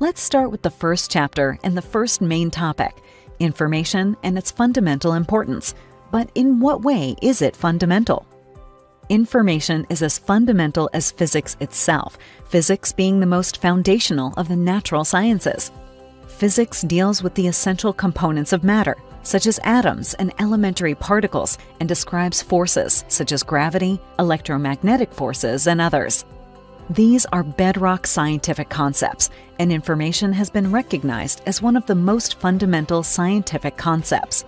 Let's start with the first chapter and the first main topic, information and its fundamental importance. But in what way is it fundamental? Information is as fundamental as physics itself, physics being the most foundational of the natural sciences. Physics deals with the essential components of matter, such as atoms and elementary particles, and describes forces such as gravity, electromagnetic forces, and others. These are bedrock scientific concepts, and information has been recognized as one of the most fundamental scientific concepts.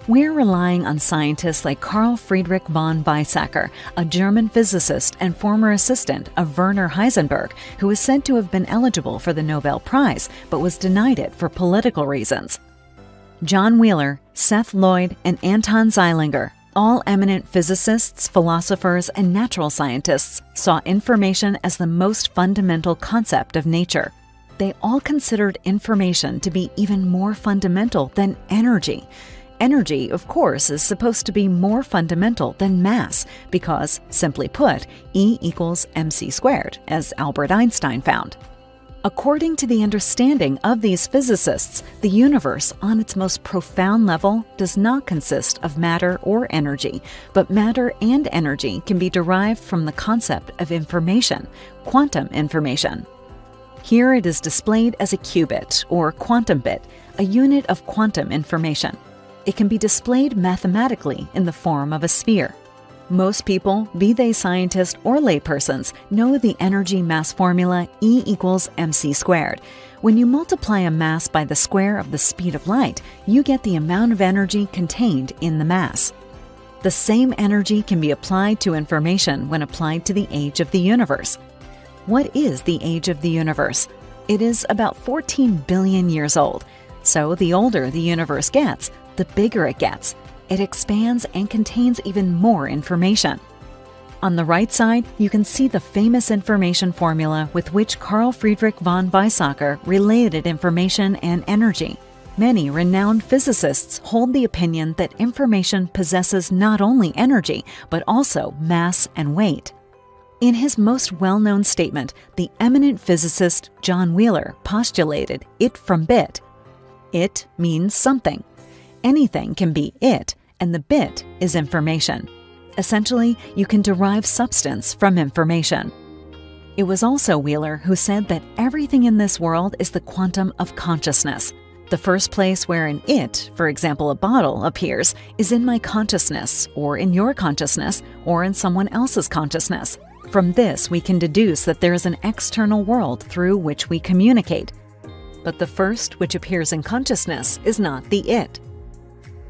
We're relying on scientists like Carl Friedrich von Weizsäcker, a German physicist and former assistant of Werner Heisenberg, who is said to have been eligible for the Nobel Prize but was denied it for political reasons. John Wheeler, Seth Lloyd, and Anton Zeilinger, all eminent physicists, philosophers, and natural scientists, saw information as the most fundamental concept of nature. They all considered information to be even more fundamental than energy. Energy, of course, is supposed to be more fundamental than mass because, simply put, E equals mc squared, as Albert Einstein found. According to the understanding of these physicists, the universe, on its most profound level, does not consist of matter or energy, but matter and energy can be derived from the concept of information, quantum information. Here it is displayed as a qubit, or quantum bit, a unit of quantum information. It can be displayed mathematically in the form of a sphere. Most people, be they scientists or laypersons, know the energy mass formula E equals mc squared. When you multiply a mass by the square of the speed of light, you get the amount of energy contained in the mass. The same energy can be applied to information when applied to the age of the universe. What is the age of the universe? It is about 14 billion years old. So the older the universe gets, the bigger it gets. It expands and contains even more information. On the right side, you can see the famous information formula with which Carl Friedrich von Weizsäcker related information and energy. Many renowned physicists hold the opinion that information possesses not only energy, but also mass and weight. In his most well-known statement, the eminent physicist John Wheeler postulated it from bit. It means something. Anything can be it, and the bit is information. Essentially, you can derive substance from information. It was also Wheeler who said that everything in this world is the quantum of consciousness. The first place where an it, for example a bottle, appears is in my consciousness, or in your consciousness, or in someone else's consciousness. From this, we can deduce that there is an external world through which we communicate. But the first which appears in consciousness is not the it.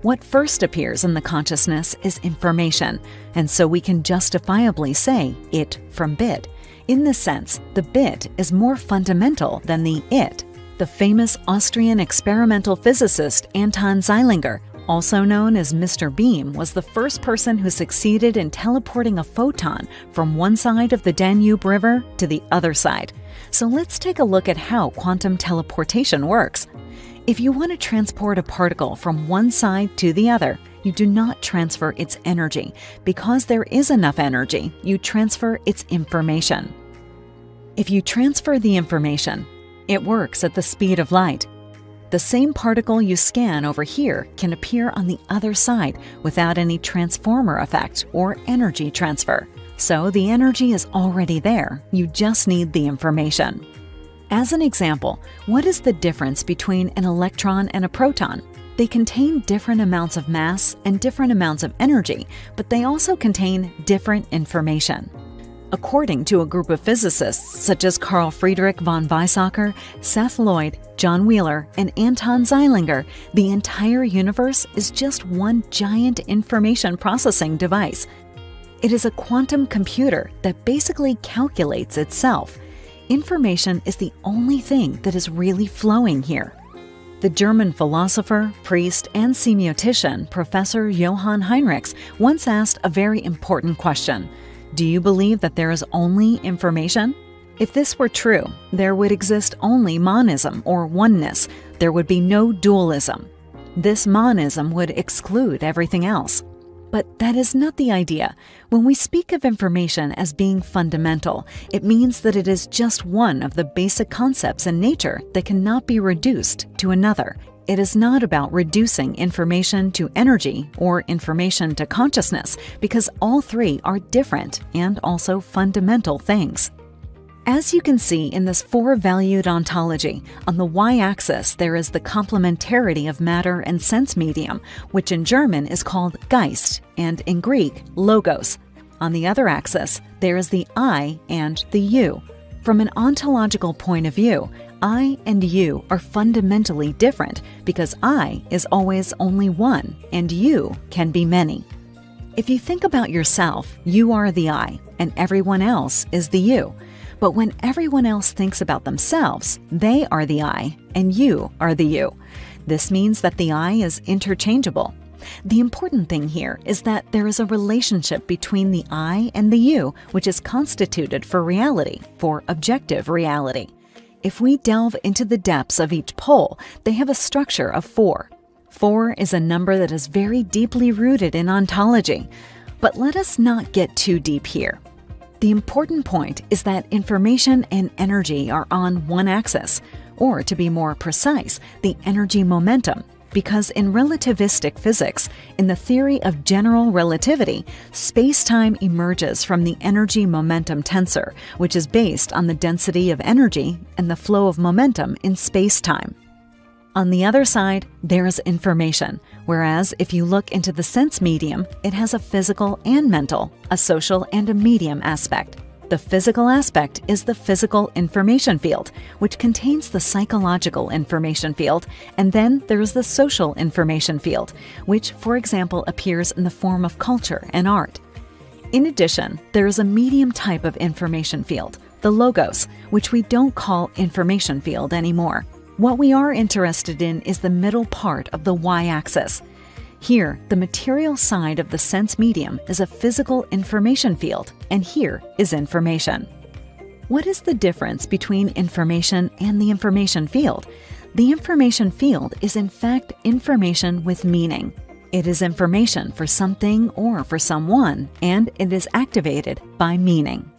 What first appears in the consciousness is information, and so we can justifiably say it from bit. In this sense, the bit is more fundamental than the it. The famous Austrian experimental physicist Anton Zeilinger, also known as Mr. Beam, was the first person who succeeded in teleporting a photon from one side of the Danube River to the other side. So let's take a look at how quantum teleportation works. If you want to transport a particle from one side to the other, you do not transfer its energy. Because there is enough energy, you transfer its information. If you transfer the information, it works at the speed of light. The same particle you scan over here can appear on the other side without any transformer effect or energy transfer. So the energy is already there, you just need the information. As an example, what is the difference between an electron and a proton? They contain different amounts of mass and different amounts of energy, but they also contain different information. According to a group of physicists such as Carl Friedrich von Weizsäcker, Seth Lloyd, John Wheeler, and Anton Zeilinger, the entire universe is just one giant information processing device. It is a quantum computer that basically calculates itself. Information is the only thing that is really flowing here. The German philosopher, priest, and semiotician Professor Johann Heinrichs once asked a very important question. Do you believe that there is only information? If this were true, there would exist only monism or oneness. There would be no dualism. This monism would exclude everything else. But that is not the idea. When we speak of information as being fundamental, it means that it is just one of the basic concepts in nature that cannot be reduced to another. It is not about reducing information to energy or information to consciousness, because all three are different and also fundamental things. As you can see in this four-valued ontology, on the y-axis there is the complementarity of matter and sense medium, which in German is called Geist, and in Greek, Logos. On the other axis, there is the I and the you. From an ontological point of view, I and you are fundamentally different because I is always only one and you can be many. If you think about yourself, you are the I and everyone else is the you. But when everyone else thinks about themselves, they are the I and you are the you. This means that the I is interchangeable. The important thing here is that there is a relationship between the I and the you, which is constituted for reality, for objective reality. If we delve into the depths of each pole, they have a structure of 4. 4 is a number that is very deeply rooted in ontology. But let us not get too deep here. The important point is that information and energy are on one axis, or to be more precise, the energy momentum, because in relativistic physics, in the theory of general relativity, space-time emerges from the energy momentum tensor, which is based on the density of energy and the flow of momentum in space-time. On the other side, there is information, whereas if you look into the sense medium, it has a physical and mental, a social and a medium aspect. The physical aspect is the physical information field, which contains the psychological information field, and then there is the social information field, which, for example, appears in the form of culture and art. In addition, there is a medium type of information field, the logos, which we don't call information field anymore. What we are interested in is the middle part of the y-axis. Here, the material side of the sense medium is a physical information field, and here is information. What is the difference between information and the information field? The information field is in fact information with meaning. It is information for something or for someone, and it is activated by meaning.